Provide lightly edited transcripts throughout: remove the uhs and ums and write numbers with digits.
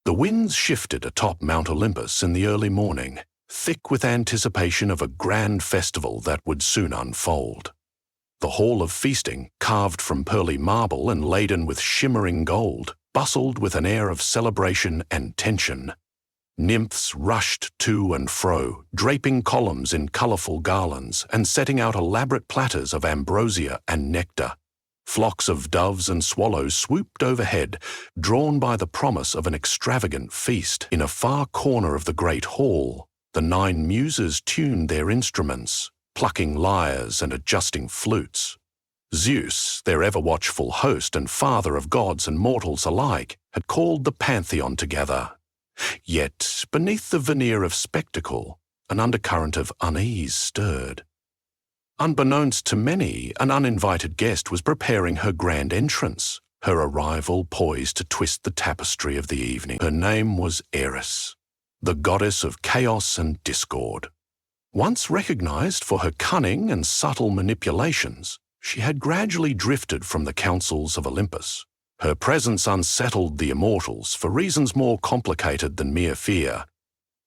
The winds shifted atop Mount Olympus in the early morning, thick with anticipation of a grand festival that would soon unfold. The hall of feasting, carved from pearly marble and laden with shimmering gold, bustled with an air of celebration and tension. Nymphs rushed to and fro, draping columns in colourful garlands and setting out elaborate platters of ambrosia and nectar. Flocks of doves and swallows swooped overhead, drawn by the promise of an extravagant feast. In a far corner of the great hall, the 9 muses tuned their instruments, plucking lyres and adjusting flutes. Zeus, their ever-watchful host and father of gods and mortals alike, had called the pantheon together. Yet, beneath the veneer of spectacle, an undercurrent of unease stirred. Unbeknownst to many, an uninvited guest was preparing her grand entrance, her arrival poised to twist the tapestry of the evening. Her name was Eris, the goddess of chaos and discord. Once recognized for her cunning and subtle manipulations, she had gradually drifted from the councils of Olympus. Her presence unsettled the immortals for reasons more complicated than mere fear.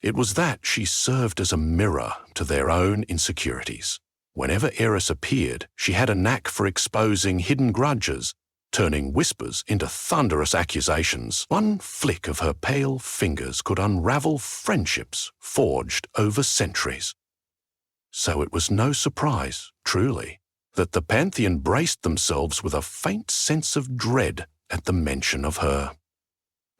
It was that she served as a mirror to their own insecurities. Whenever Eris appeared, she had a knack for exposing hidden grudges, turning whispers into thunderous accusations. One flick of her pale fingers could unravel friendships forged over centuries. So it was no surprise, truly, that the pantheon braced themselves with a faint sense of dread at the mention of her.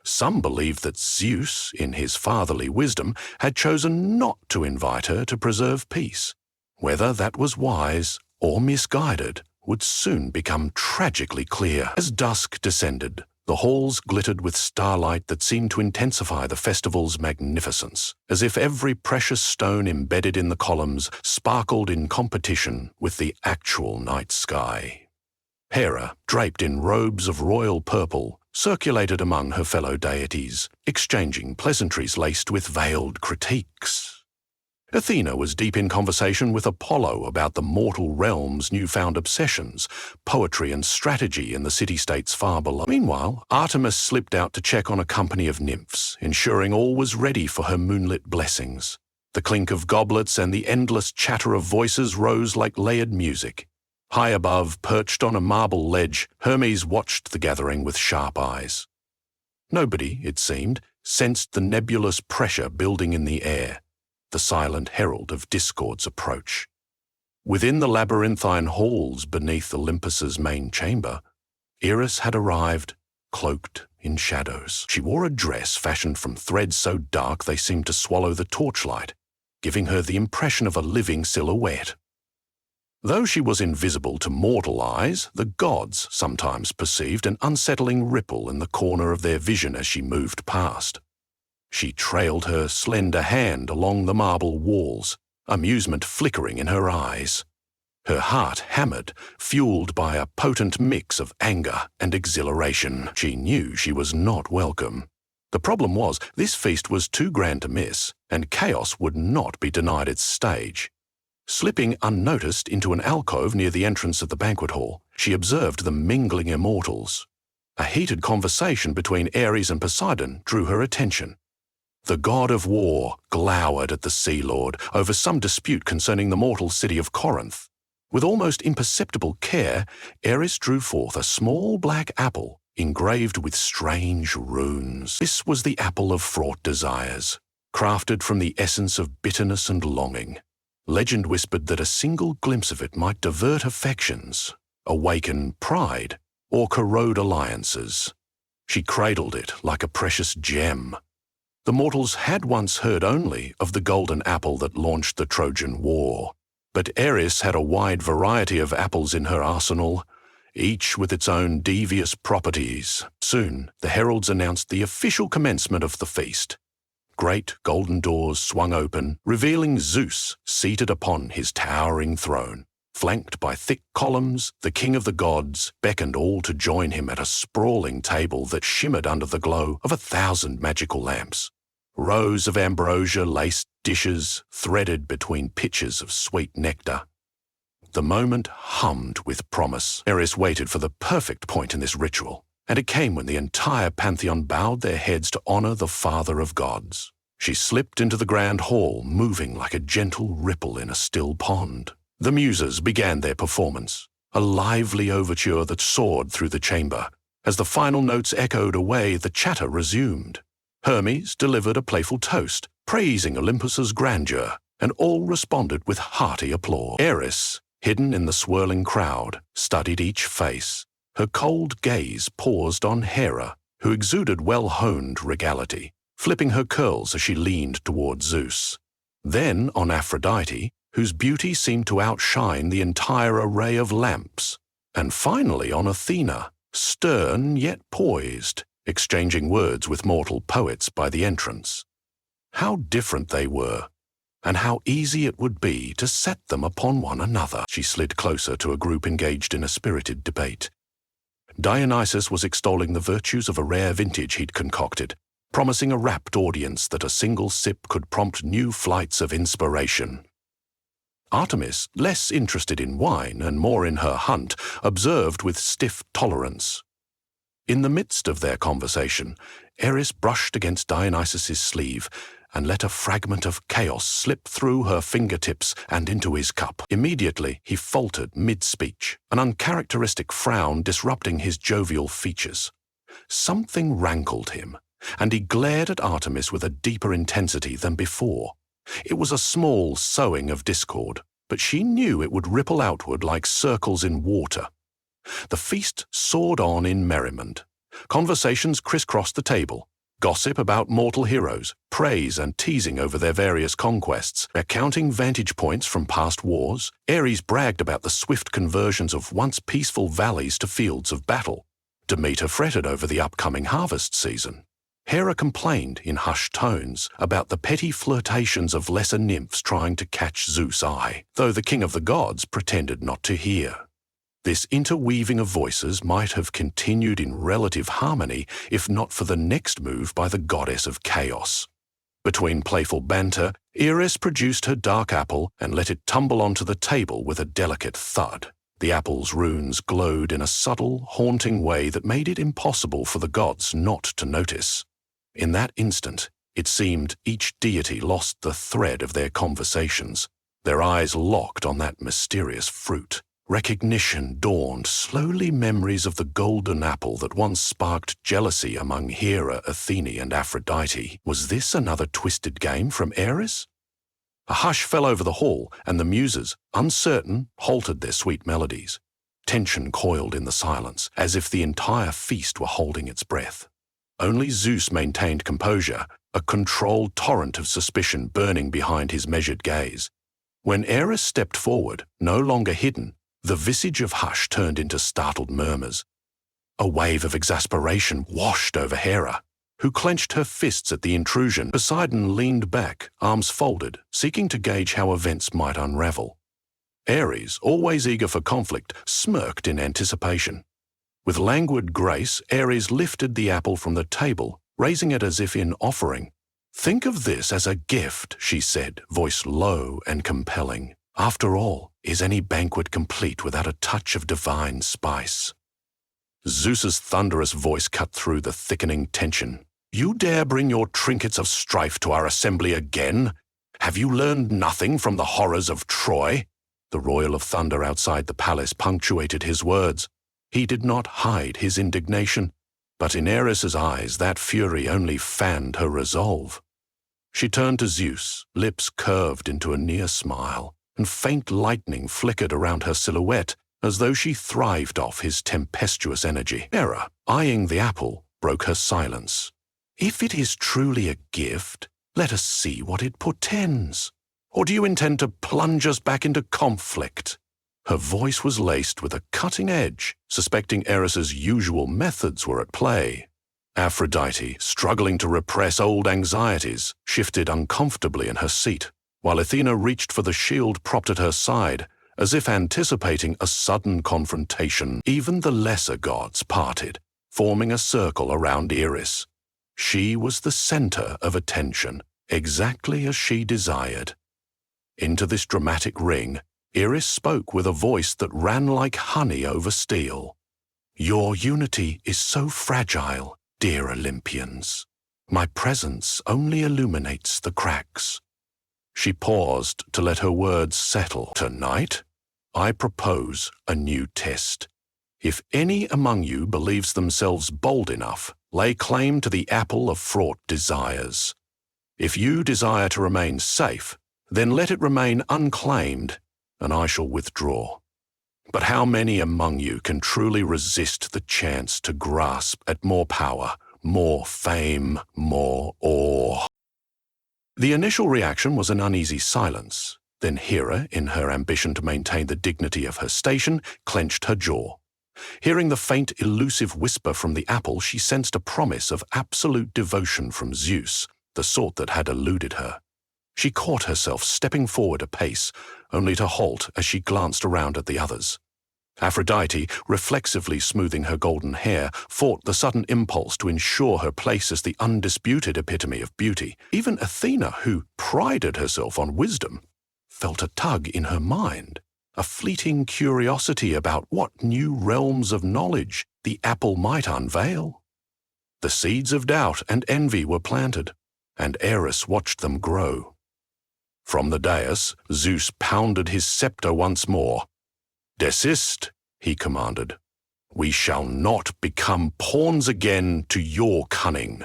Some believed that Zeus, in his fatherly wisdom, had chosen not to invite her to preserve peace. Whether that was wise or misguided would soon become tragically clear. As dusk descended, the halls glittered with starlight that seemed to intensify the festival's magnificence, as if every precious stone embedded in the columns sparkled in competition with the actual night sky. Hera, draped in robes of royal purple, circulated among her fellow deities, exchanging pleasantries laced with veiled critiques. Athena was deep in conversation with Apollo about the mortal realm's newfound obsessions, poetry and strategy in the city-states far below. Meanwhile, Artemis slipped out to check on a company of nymphs, ensuring all was ready for her moonlit blessings. The clink of goblets and the endless chatter of voices rose like layered music. High above, perched on a marble ledge, Hermes watched the gathering with sharp eyes. Nobody, it seemed, sensed the nebulous pressure building in the air, the silent herald of discord's approach. Within the labyrinthine halls beneath Olympus's main chamber, Eris had arrived, cloaked in shadows. She wore a dress fashioned from threads so dark they seemed to swallow the torchlight, giving her the impression of a living silhouette. Though she was invisible to mortal eyes, the gods sometimes perceived an unsettling ripple in the corner of their vision as she moved past. She trailed her slender hand along the marble walls, amusement flickering in her eyes. Her heart hammered, fueled by a potent mix of anger and exhilaration. She knew she was not welcome. The problem was, this feast was too grand to miss, and chaos would not be denied its stage. Slipping unnoticed into an alcove near the entrance of the banquet hall, she observed the mingling immortals. A heated conversation between Ares and Poseidon drew her attention. The god of war glowered at the Sea Lord over some dispute concerning the mortal city of Corinth. With almost imperceptible care, Ares drew forth a small black apple engraved with strange runes. This was the apple of fraught desires, crafted from the essence of bitterness and longing. Legend whispered that a single glimpse of it might divert affections, awaken pride, or corrode alliances. She cradled it like a precious gem. The mortals had once heard only of the golden apple that launched the Trojan War, but Eris had a wide variety of apples in her arsenal, each with its own devious properties. Soon, the heralds announced the official commencement of the feast. Great golden doors swung open, revealing Zeus seated upon his towering throne. Flanked by thick columns, the king of the gods beckoned all to join him at a sprawling table that shimmered under the glow of 1,000 magical lamps. Rows of ambrosia-laced dishes threaded between pitchers of sweet nectar. The moment hummed with promise. Eris waited for the perfect point in this ritual, and it came when the entire pantheon bowed their heads to honor the Father of Gods. She slipped into the grand hall, moving like a gentle ripple in a still pond. The Muses began their performance, a lively overture that soared through the chamber. As the final notes echoed away, the chatter resumed. Hermes delivered a playful toast, praising Olympus's grandeur, and all responded with hearty applause. Eris, hidden in the swirling crowd, studied each face. Her cold gaze paused on Hera, who exuded well-honed regality, flipping her curls as she leaned toward Zeus. Then on Aphrodite, whose beauty seemed to outshine the entire array of lamps. And finally on Athena, stern yet poised, exchanging words with mortal poets by the entrance. How different they were, and how easy it would be to set them upon one another. She slid closer to a group engaged in a spirited debate. Dionysus was extolling the virtues of a rare vintage he'd concocted, promising a rapt audience that a single sip could prompt new flights of inspiration. Artemis, less interested in wine and more in her hunt, observed with stiff tolerance. In the midst of their conversation, Eris brushed against Dionysus's sleeve and let a fragment of chaos slip through her fingertips and into his cup. Immediately, he faltered mid-speech, an uncharacteristic frown disrupting his jovial features. Something rankled him, and he glared at Artemis with a deeper intensity than before. It was a small sowing of discord, but she knew it would ripple outward like circles in water. The feast soared on in merriment. Conversations crisscrossed the table. Gossip about mortal heroes, praise and teasing over their various conquests, accounting vantage points from past wars. Ares bragged about the swift conversions of once peaceful valleys to fields of battle. Demeter fretted over the upcoming harvest season. Hera complained in hushed tones about the petty flirtations of lesser nymphs trying to catch Zeus' eye, though the king of the gods pretended not to hear. This interweaving of voices might have continued in relative harmony if not for the next move by the goddess of chaos. Between playful banter, Eris produced her dark apple and let it tumble onto the table with a delicate thud. The apple's runes glowed in a subtle, haunting way that made it impossible for the gods not to notice. In that instant, it seemed each deity lost the thread of their conversations, their eyes locked on that mysterious fruit. Recognition dawned, slowly memories of the golden apple that once sparked jealousy among Hera, Athene, and Aphrodite. Was this another twisted game from Eris? A hush fell over the hall, and the Muses, uncertain, halted their sweet melodies. Tension coiled in the silence, as if the entire feast were holding its breath. Only Zeus maintained composure, a controlled torrent of suspicion burning behind his measured gaze. When Eris stepped forward, no longer hidden, the visage of hush turned into startled murmurs. A wave of exasperation washed over Hera, who clenched her fists at the intrusion. Poseidon leaned back, arms folded, seeking to gauge how events might unravel. Ares, always eager for conflict, smirked in anticipation. With languid grace, Ares lifted the apple from the table, raising it as if in offering. "Think of this as a gift," she said, voice low and compelling. "After all, is any banquet complete without a touch of divine spice?" Zeus's thunderous voice cut through the thickening tension. "You dare bring your trinkets of strife to our assembly again? Have you learned nothing from the horrors of Troy?" The royal of thunder outside the palace punctuated his words. He did not hide his indignation, but in Eris's eyes that fury only fanned her resolve. She turned to Zeus, lips curved into a near smile, and faint lightning flickered around her silhouette as though she thrived off his tempestuous energy. Hera, eyeing the apple, broke her silence. "If it is truly a gift, let us see what it portends. Or do you intend to plunge us back into conflict?" Her voice was laced with a cutting edge, suspecting Eris's usual methods were at play. Aphrodite, struggling to repress old anxieties, shifted uncomfortably in her seat, while Athena reached for the shield propped at her side, as if anticipating a sudden confrontation. Even the lesser gods parted, forming a circle around Eris. She was the center of attention, exactly as she desired. Into this dramatic ring, Eris spoke with a voice that ran like honey over steel. Your unity is so fragile, dear Olympians. My presence only illuminates the cracks. She paused to let her words settle. Tonight, I propose a new test. If any among you believes themselves bold enough, lay claim to the apple of fraught desires. If you desire to remain safe, then let it remain unclaimed, and I shall withdraw. But how many among you can truly resist the chance to grasp at more power, more fame, more awe? The initial reaction was an uneasy silence. Then Hera, in her ambition to maintain the dignity of her station, clenched her jaw. Hearing the faint, elusive whisper from the apple, she sensed a promise of absolute devotion from Zeus, the sort that had eluded her. She caught herself stepping forward a pace, only to halt as she glanced around at the others. Aphrodite, reflexively smoothing her golden hair, fought the sudden impulse to ensure her place as the undisputed epitome of beauty. Even Athena, who prided herself on wisdom, felt a tug in her mind, a fleeting curiosity about what new realms of knowledge the apple might unveil. The seeds of doubt and envy were planted, and Eris watched them grow. From the dais, Zeus pounded his scepter once more. "Desist," he commanded. "We shall not become pawns again to your cunning."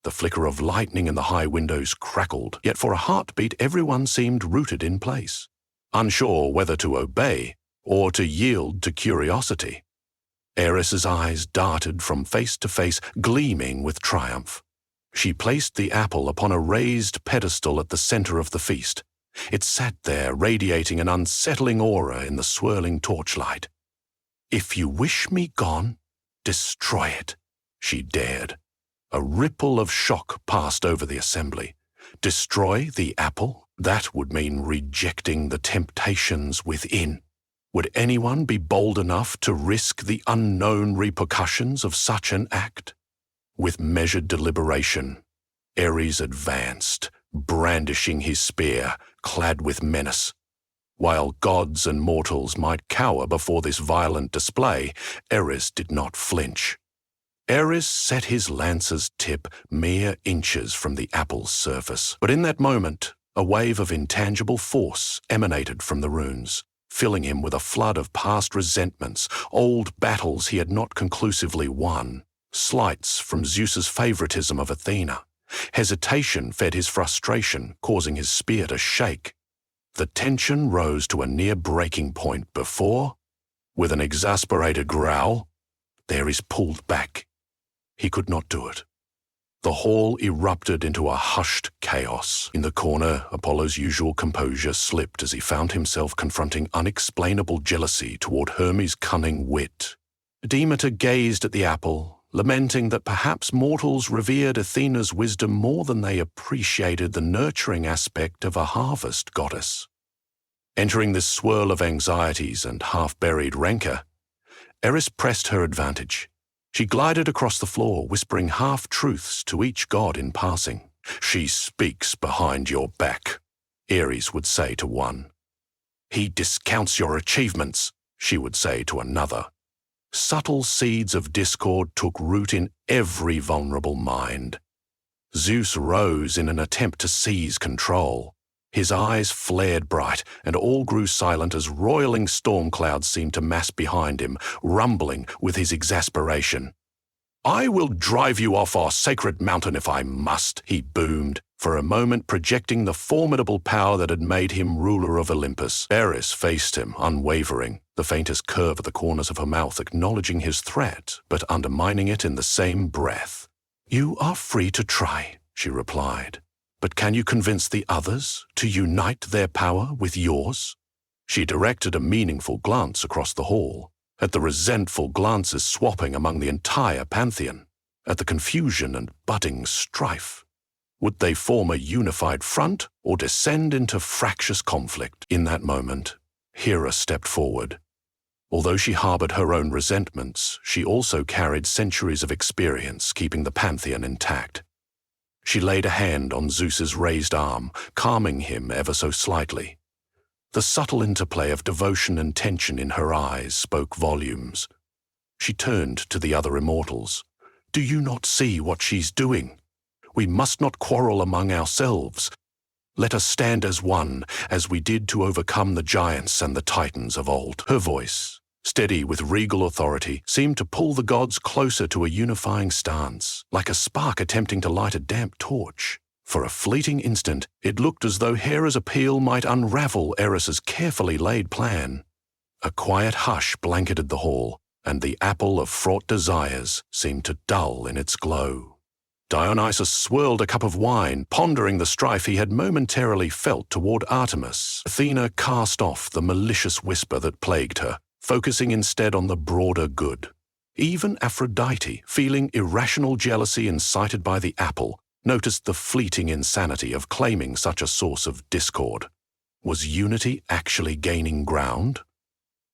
The flicker of lightning in the high windows crackled, yet for a heartbeat everyone seemed rooted in place, unsure whether to obey or to yield to curiosity. Eris's eyes darted from face to face, gleaming with triumph. She placed the apple upon a raised pedestal at the center of the feast. It sat there, radiating an unsettling aura in the swirling torchlight. "If you wish me gone, destroy it," she dared. A ripple of shock passed over the assembly. Destroy the apple? That would mean rejecting the temptations within. Would anyone be bold enough to risk the unknown repercussions of such an act? With measured deliberation, Ares advanced, brandishing his spear, clad with menace. While gods and mortals might cower before this violent display, Ares did not flinch. Ares set his lance's tip mere inches from the apple's surface. But in that moment, a wave of intangible force emanated from the runes, filling him with a flood of past resentments, old battles he had not conclusively won, slights from Zeus's favoritism of Athena. Hesitation fed his frustration, causing his spear to shake. The tension rose to a near breaking point before, with an exasperated growl, Ares pulled back. He could not do it. The hall erupted into a hushed chaos. In the corner, Apollo's usual composure slipped as he found himself confronting unexplainable jealousy toward Hermes' cunning wit. Demeter gazed at the apple, lamenting that perhaps mortals revered Athena's wisdom more than they appreciated the nurturing aspect of a harvest goddess. Entering this swirl of anxieties and half-buried rancor, Eris pressed her advantage. She glided across the floor, whispering half-truths to each god in passing. "She speaks behind your back," Ares would say to one. "He discounts your achievements," she would say to another. Subtle seeds of discord took root in every vulnerable mind. Zeus rose in an attempt to seize control. His eyes flared bright, and all grew silent as roiling storm clouds seemed to mass behind him, rumbling with his exasperation. "I will drive you off our sacred mountain if I must," he boomed, for a moment projecting the formidable power that had made him ruler of Olympus. Eris faced him, unwavering, the faintest curve at the corners of her mouth acknowledging his threat, but undermining it in the same breath. "You are free to try," she replied. "But can you convince the others to unite their power with yours?" She directed a meaningful glance across the hall, at the resentful glances swapping among the entire pantheon, at the confusion and budding strife. Would they form a unified front or descend into fractious conflict? In that moment, Hera stepped forward. Although she harbored her own resentments, she also carried centuries of experience keeping the pantheon intact. She laid a hand on Zeus's raised arm, calming him ever so slightly. The subtle interplay of devotion and tension in her eyes spoke volumes. She turned to the other immortals. "Do you not see what she's doing? We must not quarrel among ourselves. Let us stand as one, as we did to overcome the giants and the titans of old." Her voice, steady with regal authority, seemed to pull the gods closer to a unifying stance, like a spark attempting to light a damp torch. For a fleeting instant, it looked as though Hera's appeal might unravel Eris's carefully laid plan. A quiet hush blanketed the hall, and the apple of fraught desires seemed to dull in its glow. Dionysus swirled a cup of wine, pondering the strife he had momentarily felt toward Artemis. Athena cast off the malicious whisper that plagued her, focusing instead on the broader good. Even Aphrodite, feeling irrational jealousy incited by the apple, noticed the fleeting insanity of claiming such a source of discord. Was unity actually gaining ground?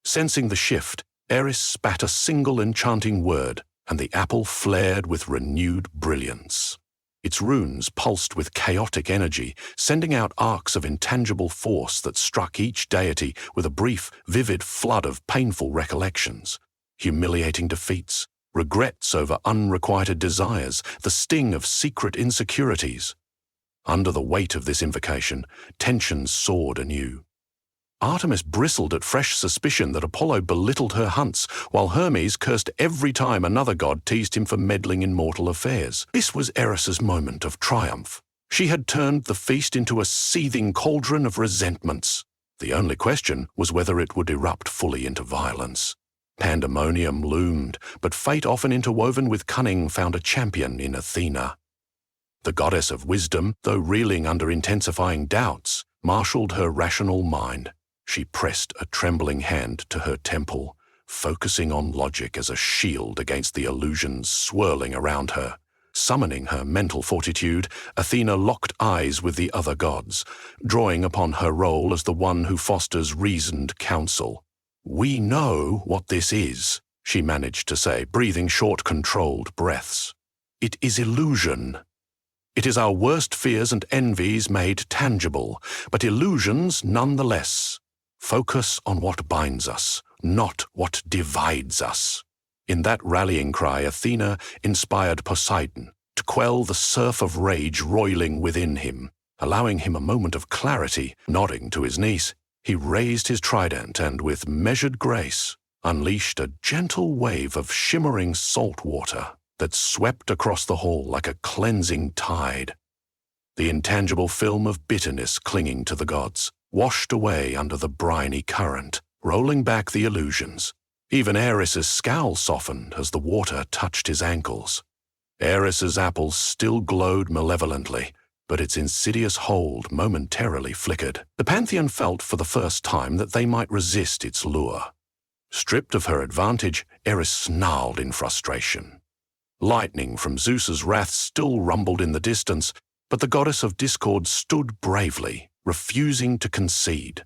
Sensing the shift, Eris spat a single enchanting word, and the apple flared with renewed brilliance. Its runes pulsed with chaotic energy, sending out arcs of intangible force that struck each deity with a brief, vivid flood of painful recollections. Humiliating defeats, regrets over unrequited desires, the sting of secret insecurities. Under the weight of this invocation, tensions soared anew. Artemis bristled at fresh suspicion that Apollo belittled her hunts, while Hermes cursed every time another god teased him for meddling in mortal affairs. This was Eris's moment of triumph. She had turned the feast into a seething cauldron of resentments. The only question was whether it would erupt fully into violence. Pandemonium loomed, but fate, often interwoven with cunning, found a champion in Athena. The goddess of wisdom, though reeling under intensifying doubts, marshaled her rational mind. She pressed a trembling hand to her temple, focusing on logic as a shield against the illusions swirling around her. Summoning her mental fortitude, Athena locked eyes with the other gods, drawing upon her role as the one who fosters reasoned counsel. "We know what this is," she managed to say, breathing short, controlled breaths. "It is illusion. It is our worst fears and envies made tangible, but illusions nonetheless. Focus on what binds us, not what divides us." In that rallying cry, Athena inspired Poseidon to quell the surf of rage roiling within him. Allowing him a moment of clarity, nodding to his niece, he raised his trident and, with measured grace, unleashed a gentle wave of shimmering salt water that swept across the hall like a cleansing tide. The intangible film of bitterness clinging to the gods washed away under the briny current, rolling back the illusions. Even Eris's scowl softened as the water touched his ankles. Eris's apple still glowed malevolently, but its insidious hold momentarily flickered. The Pantheon felt for the first time that they might resist its lure. Stripped of her advantage, Eris snarled in frustration. Lightning from Zeus's wrath still rumbled in the distance, but the goddess of discord stood bravely, refusing to concede.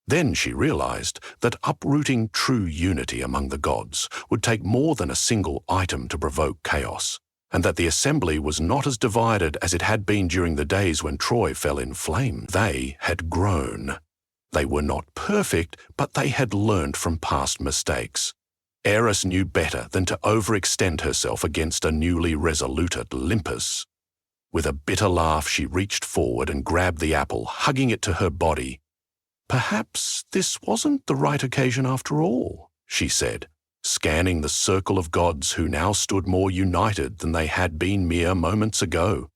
Then she realized that uprooting true unity among the gods would take more than a single item to provoke chaos, and that the assembly was not as divided as it had been during the days when Troy fell in flames. They had grown. They were not perfect, but they had learned from past mistakes. Eris knew better than to overextend herself against a newly resolute Olympus. With a bitter laugh, she reached forward and grabbed the apple, hugging it to her body. "Perhaps this wasn't the right occasion after all," she said, scanning the circle of gods who now stood more united than they had been mere moments ago.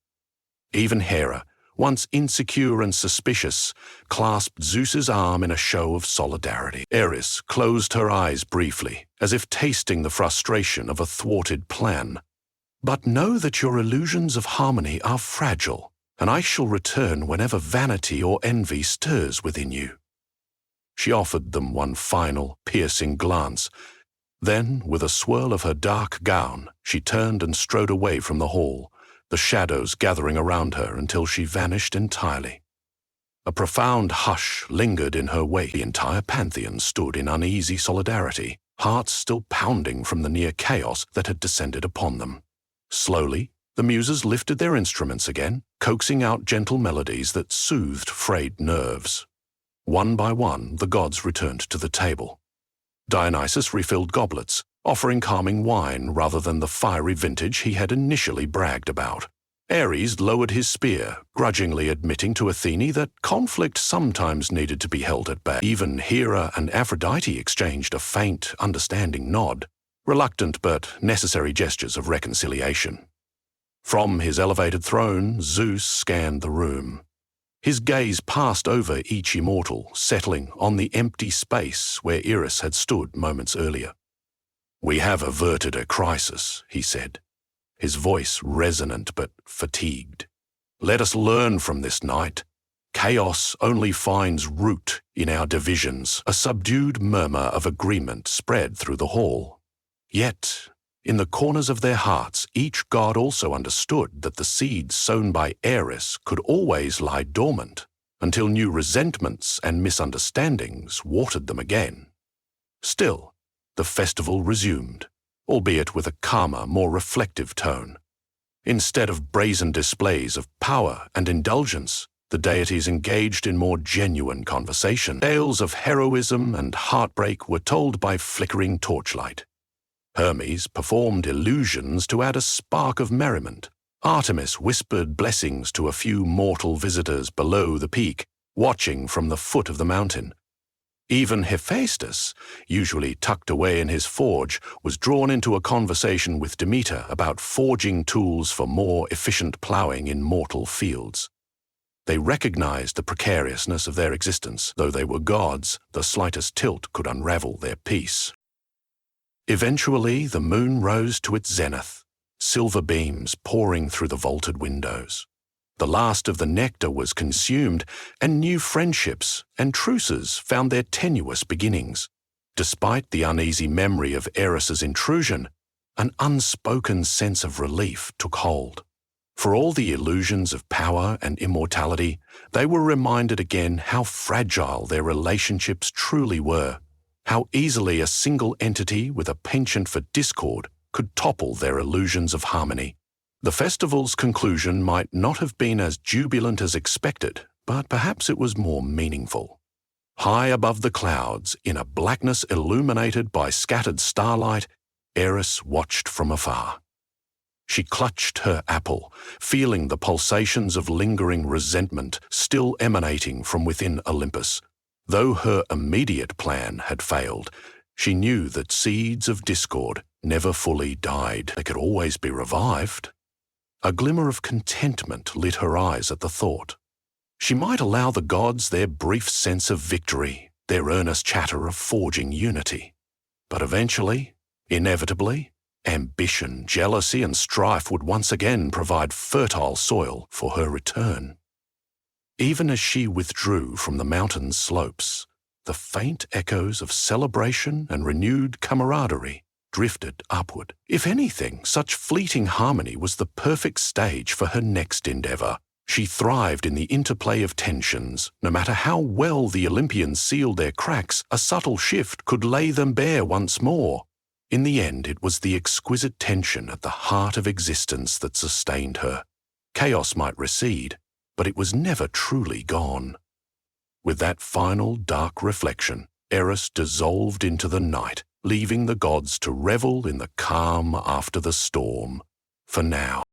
Even Hera, once insecure and suspicious, clasped Zeus's arm in a show of solidarity. Eris closed her eyes briefly, as if tasting the frustration of a thwarted plan. "But know that your illusions of harmony are fragile, and I shall return whenever vanity or envy stirs within you." She offered them one final, piercing glance. Then, with a swirl of her dark gown, she turned and strode away from the hall, the shadows gathering around her until she vanished entirely. A profound hush lingered in her wake. The entire Pantheon stood in uneasy solidarity, hearts still pounding from the near chaos that had descended upon them. Slowly, the muses lifted their instruments again, coaxing out gentle melodies that soothed frayed nerves. One by one, the gods returned to the table. Dionysus refilled goblets, offering calming wine rather than the fiery vintage he had initially bragged about. Ares lowered his spear, grudgingly admitting to Athene that conflict sometimes needed to be held at bay. Even Hera and Aphrodite exchanged a faint, understanding nod, reluctant but necessary gestures of reconciliation. From his elevated throne, Zeus scanned the room. His gaze passed over each immortal, settling on the empty space where Eris had stood moments earlier. "We have averted a crisis," he said, his voice resonant but fatigued. "Let us learn from this night. Chaos only finds root in our divisions." A subdued murmur of agreement spread through the hall. Yet, in the corners of their hearts, each god also understood that the seeds sown by Eris could always lie dormant until new resentments and misunderstandings watered them again. Still, the festival resumed, albeit with a calmer, more reflective tone. Instead of brazen displays of power and indulgence, the deities engaged in more genuine conversation. Tales of heroism and heartbreak were told by flickering torchlight. Hermes performed illusions to add a spark of merriment. Artemis whispered blessings to a few mortal visitors below the peak, watching from the foot of the mountain. Even Hephaestus, usually tucked away in his forge, was drawn into a conversation with Demeter about forging tools for more efficient ploughing in mortal fields. They recognized the precariousness of their existence. Though they were gods, the slightest tilt could unravel their peace. Eventually, the moon rose to its zenith, silver beams pouring through the vaulted windows. The last of the nectar was consumed, and new friendships and truces found their tenuous beginnings. Despite the uneasy memory of Eris's intrusion, an unspoken sense of relief took hold. For all the illusions of power and immortality, they were reminded again how fragile their relationships truly were, how easily a single entity with a penchant for discord could topple their illusions of harmony. The festival's conclusion might not have been as jubilant as expected, but perhaps it was more meaningful. High above the clouds, in a blackness illuminated by scattered starlight, Eris watched from afar. She clutched her apple, feeling the pulsations of lingering resentment still emanating from within Olympus. Though her immediate plan had failed, she knew that seeds of discord never fully died. They could always be revived. A glimmer of contentment lit her eyes at the thought. She might allow the gods their brief sense of victory, their earnest chatter of forging unity. But eventually, inevitably, ambition, jealousy, and strife would once again provide fertile soil for her return. Even as she withdrew from the mountain's slopes, the faint echoes of celebration and renewed camaraderie drifted upward. If anything, such fleeting harmony was the perfect stage for her next endeavor. She thrived in the interplay of tensions. No matter how well the Olympians sealed their cracks, a subtle shift could lay them bare once more. In the end, it was the exquisite tension at the heart of existence that sustained her. Chaos might recede, but it was never truly gone. With that final dark reflection, Eris dissolved into the night, leaving the gods to revel in the calm after the storm. For now.